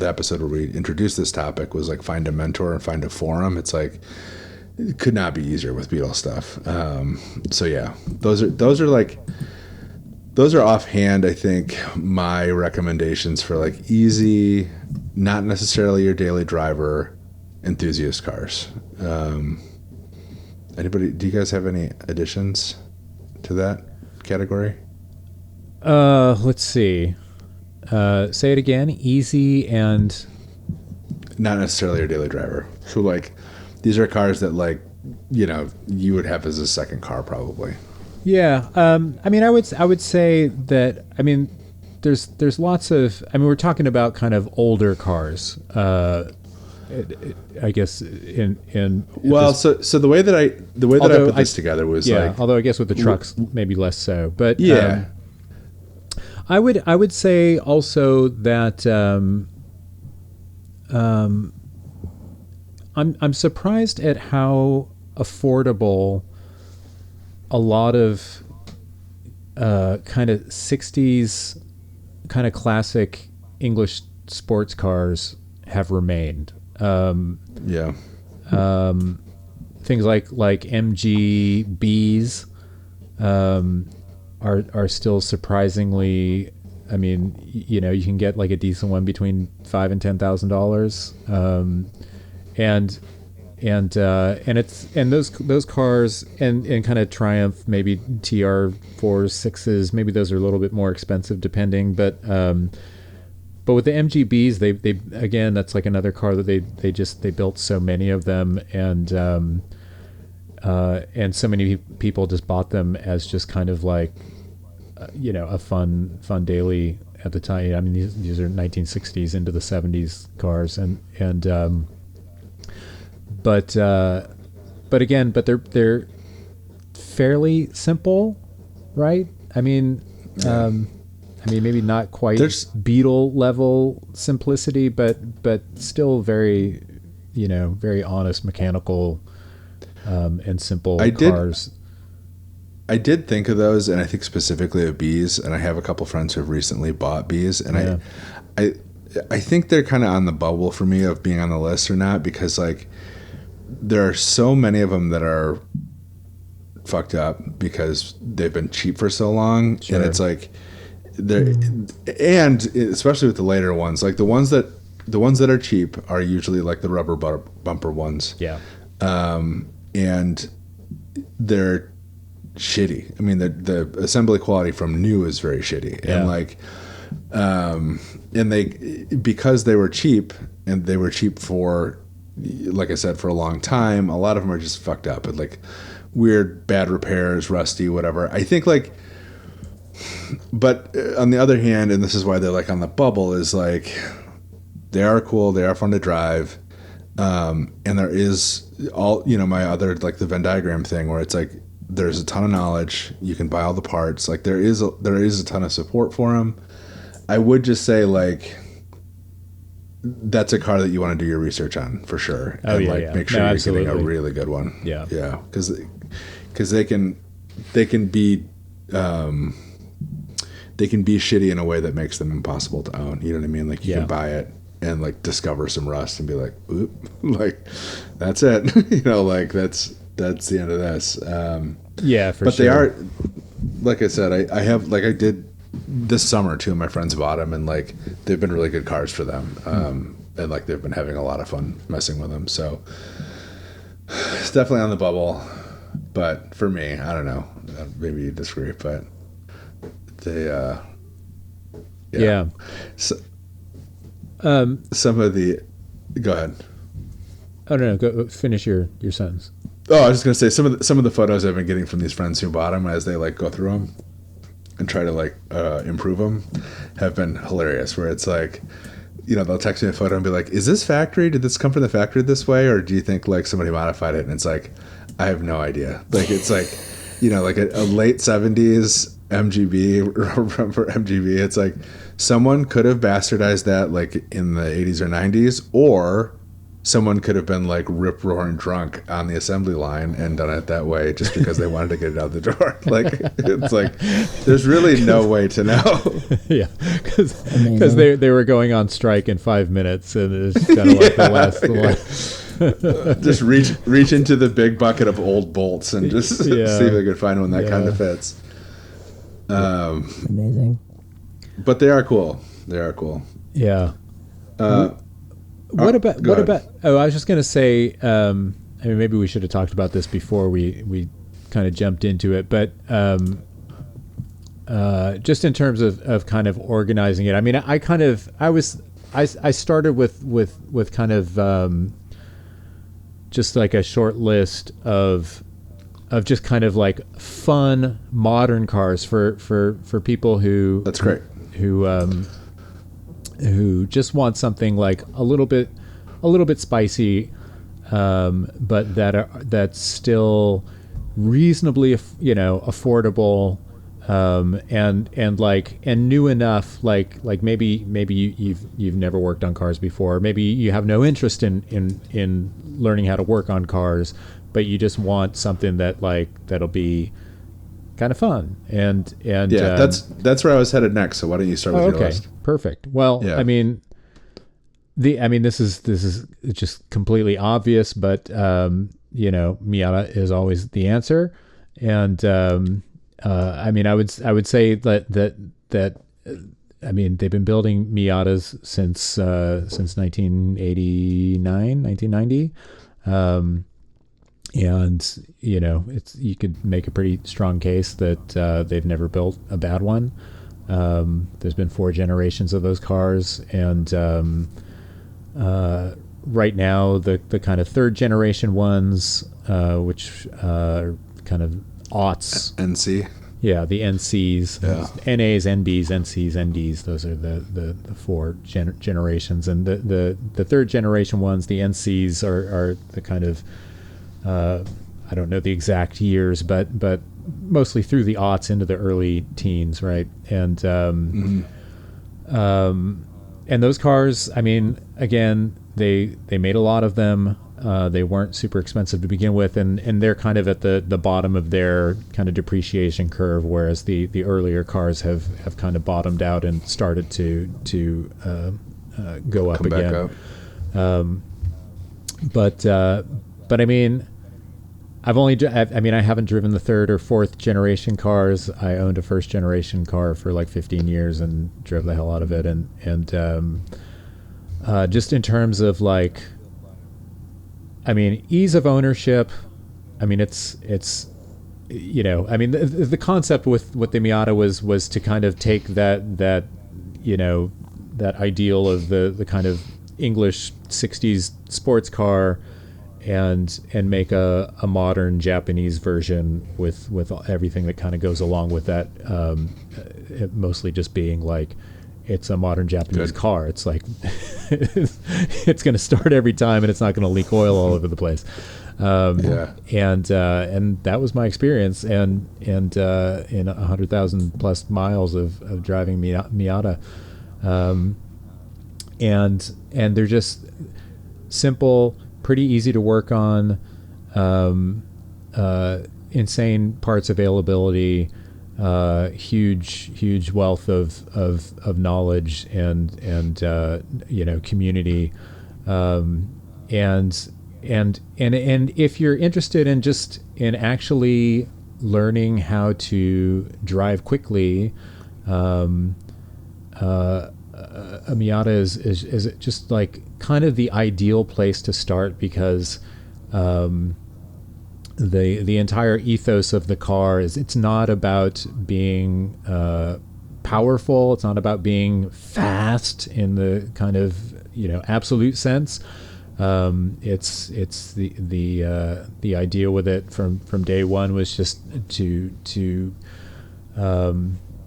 episode where we introduced this topic was like find a mentor and find a forum. It's like it could not be easier with Beetle stuff. So yeah, those are offhand, I think, my recommendations for like easy, not necessarily your daily driver enthusiast cars. Do you guys have any additions to that category? Let's see. Say it again. Easy and not necessarily your daily driver. So like, these are cars that like, you would have as a second car probably. Yeah. I mean, I would say that. I mean, there's lots of. I mean, we're talking about kind of older cars. I guess in well, so the way that I put this together was like, although I guess with the trucks maybe less so, but yeah. I would say also that I'm surprised at how affordable a lot of kind of 60s kind of classic English sports cars have remained. Things like MGBs are still surprisingly. I mean, you can get like a decent one between $5,000 and $10,000, and those cars and kind of Triumph, maybe TR4s, 6s, maybe those are a little bit more expensive depending, but with the MGBs, they again, that's like another car that they built so many of them, and so many people just bought them as just kind of like a fun daily at the time. I mean, these are 1960s into the 70s cars, but they're fairly simple, right? I mean, maybe not quite Beetle level simplicity, but still very, very honest mechanical and simple cars. I did think of those, and I think specifically of Bs, and I have a couple friends who have recently bought Bs, and I think they're kind of on the bubble for me of being on the list or not, because like there are so many of them that are fucked up because they've been cheap for so long, and it's like and especially with the later ones, like the ones that are cheap are usually like the rubber bumper ones, and they're shitty. I mean, the assembly quality from new is very shitty, and like and because they were cheap, and they were cheap for, like I said, for a long time, a lot of them are just fucked up and like weird bad repairs, rusty, whatever. I think like, but on the other hand, and this is why they're like on the bubble, is like they are cool, they are fun to drive, and there is all, my other, like the Venn diagram thing where it's like there's a ton of knowledge, you can buy all the parts, like there is a ton of support for them. I would just say like that's a car that you want to do your research on for sure, make sure you're getting a really good one. Because they can be shitty in a way that makes them impossible to own. You know what I mean? Like you can buy it and like discover some rust and be like, oop, like that's it. Like that's the end of this. But they are, like I said, I have, like I did this summer, two of my friends bought them, and like they've been really good cars for them, and like they've been having a lot of fun messing with them. So it's definitely on the bubble. But for me, I don't know. Maybe you disagree, but they, So, some of the, go ahead. Oh no, go finish your sentence. Oh, I was just gonna say some of the photos I've been getting from these friends who bought them as they like go through them and try to like improve them have been hilarious. Where it's like, they'll text me a photo and be like, "Is this factory? Did this come from the factory this way, or do you think like somebody modified it?" And it's like, I have no idea. Like it's like, like a late 70s MGB, remember MGB? It's like someone could have bastardized that like in the 80s or 90s, or someone could have been like rip roaring drunk on the assembly line and done it that way just because they wanted to get it out the door. Like, it's like there's really no way to know. Yeah, because they were going on strike in 5 minutes, and it's kind of like the last. Just reach into the big bucket of old bolts and just see if they could find one that kind of fits. Amazing. But they are cool. They are cool. Yeah. What about? Oh, I was just gonna say. I mean, maybe we should have talked about this before we kind of jumped into it. But just in terms of kind of organizing it. I mean, I started with kind of just like a short list of just kind of like fun modern cars for people who. That's great. Who just want something like a little bit spicy, but that's still reasonably, affordable, and new enough, like maybe you've never worked on cars before, maybe you have no interest in learning how to work on cars, but you just want something that'll be kind of fun and that's where I was headed next. So why don't you start with your list? Perfect. Well, yeah. I mean, this is just completely obvious, but Miata is always the answer, and I mean, I would say that I mean, they've been building Miatas since 1989, 1990. And you could make a pretty strong case that they've never built a bad one. There's been 4 generations of those cars, and right now the kind of 3rd generation ones, which are kind of aughts. NC. Yeah, the NCs, NAs, NBs, NCs, NDs. Those are the 4 generations, and the 3rd generation ones, the NCs, are the kind of I don't know the exact years, but mostly through the aughts into the early teens, right? And and those cars, I mean, again, they made a lot of them. They weren't super expensive to begin with, and they're kind of at the bottom of their kind of depreciation curve, whereas the earlier cars have kind of bottomed out and started to go up again. But I mean, I haven't driven the 3rd or 4th generation cars. I owned a 1st generation car for like 15 years and drove the hell out of it. And just in terms of like, I mean, ease of ownership. I mean, it's I mean, the concept with the Miata was to kind of take that that ideal of the kind of English 60s sports car and make a modern Japanese version with everything that kind of goes along with that, mostly just being like it's a modern Japanese car. It's like it's going to start every time and it's not going to leak oil all over the place. And that was my experience, and in 100,000 plus miles of driving Miata, and they're just simple, pretty easy to work on, insane parts availability, huge wealth of knowledge and community, and if you're interested in actually learning how to drive quickly, a Miata is just like kind of the ideal place to start, because the entire ethos of the car is it's not about being powerful. It's not about being fast in the kind of absolute sense. It's the idea with it from day one was just to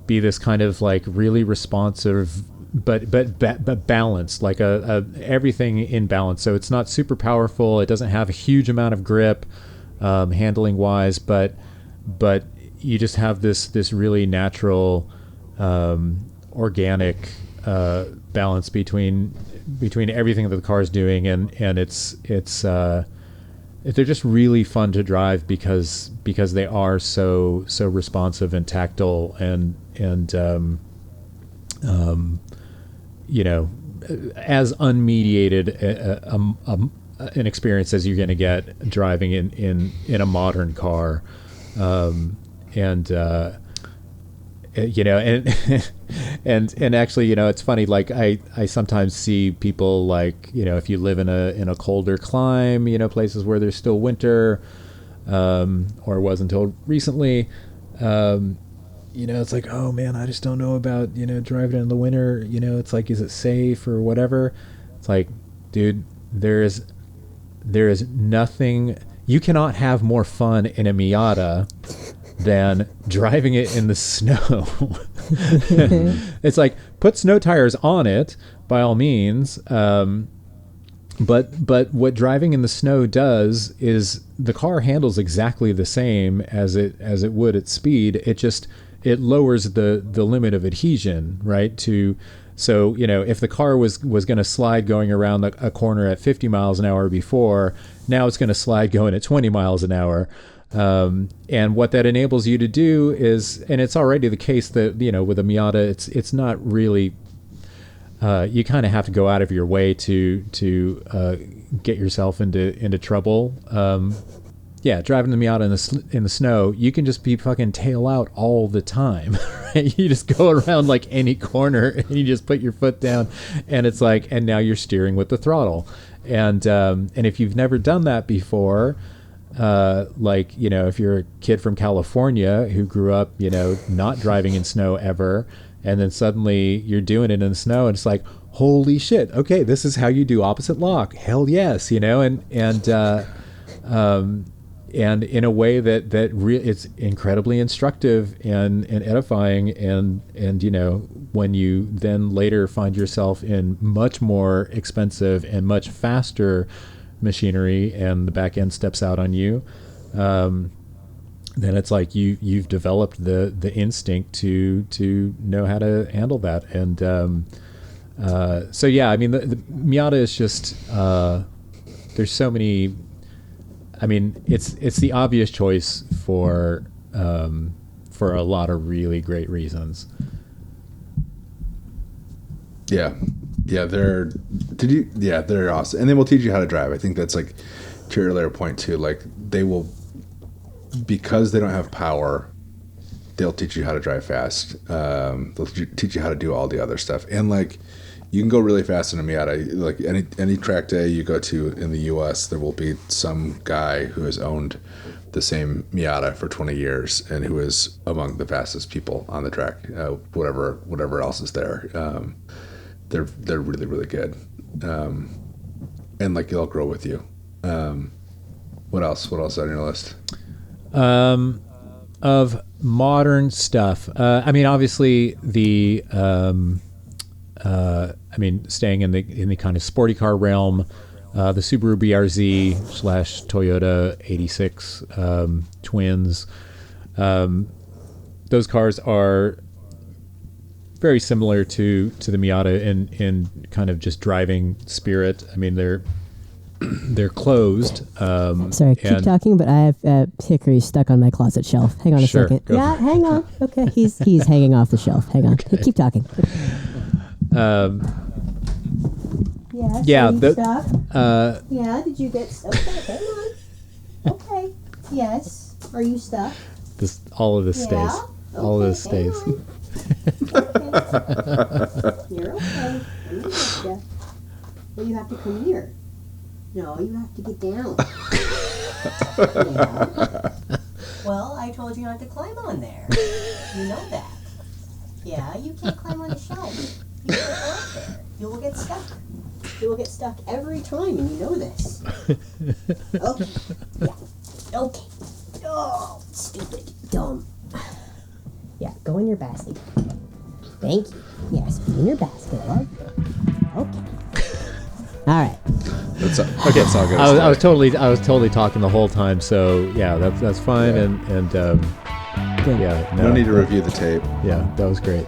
be this kind of like really responsive but balanced, like a everything in balance. So it's not super powerful. It doesn't have a huge amount of grip, handling wise, but you just have this really natural, organic balance between everything that the car is doing, and it's they're just really fun to drive because they are so responsive and tactile and as unmediated an experience as you're going to get driving in a modern car, and and actually, it's funny, like I sometimes see people, like, if you live in a colder clime, places where there's still winter, or was until recently, it's like, oh man, I just don't know about, driving in the winter, it's like, is it safe or whatever? It's like, dude, there is nothing, you cannot have more fun in a Miata than driving it in the snow. It's like, put snow tires on it by all means, but what driving in the snow does is the car handles exactly the same as it would at speed. It lowers the limit of adhesion, right? So if the car was going to slide going around a corner at 50 miles an hour before, now it's going to slide going at 20 miles an hour. And what that enables you to do is, and it's already the case that, with a Miata, it's not really, you kind of have to go out of your way to get yourself into trouble. Driving the Miata in the snow, you can just be fucking tail out all the time. Right? You just go around like any corner and you just put your foot down, and it's like, and now you're steering with the throttle. And if you've never done that before, if you're a kid from California who grew up, not driving in snow ever, and then suddenly you're doing it in the snow, and it's like, holy shit, okay, this is how you do opposite lock. Hell yes, and in a way that it's incredibly instructive and edifying, and when you then later find yourself in much more expensive and much faster machinery and the back end steps out on you, then it's like you've developed the instinct to know how to handle that. And so yeah, I mean, the Miata is just there's so many, I mean, it's the obvious choice for a lot of really great reasons. Yeah, they're awesome, and they will teach you how to drive. I think that's, like, to your earlier point too. Like, they will, because they don't have power, they'll teach you how to drive fast. They'll teach you how to do all the other stuff, and like, you can go really fast in a Miata. Like, any track day you go to in the U.S., there will be some guy who has owned the same Miata for 20 years and who is among the fastest people on the track. Whatever else is there. They're really, really good, and like, they'll grow with you. What else on your list? Of modern stuff, I mean, obviously the staying in the kind of sporty car realm, the Subaru BRZ / Toyota 86 twins. Those cars are very similar to the Miata in kind of just driving spirit. I mean, they're closed. Sorry, keep talking, but I have Hickory stuck on my closet shelf. Hang on a second. Yeah, hang on. Okay, he's hanging off the shelf. Hang on. Okay. Keep talking. Yes. Yeah. Stuck? Yeah. Did you get? Okay. Hang on. Okay. Yes. Are you stuck? All of this stays. Okay, all of this stays. Okay. You're okay. I'm gonna get you. Well, you have to come here. No, you have to get down. Yeah. Well, I told you not to climb on there. You know that. Yeah, you can't climb on the shelf. You can't go up there. You will get stuck. You will get stuck every time, and you know this. Okay. Yeah. Okay. Oh, stupid. Dumb. Yeah, go in your basket. Thank you. Yes, go in your basket, love. Okay. All right. That's all good. I was totally talking the whole time, so yeah, that's fine. Yeah. And good. Yeah, No need to review the tape. Yeah, that was great.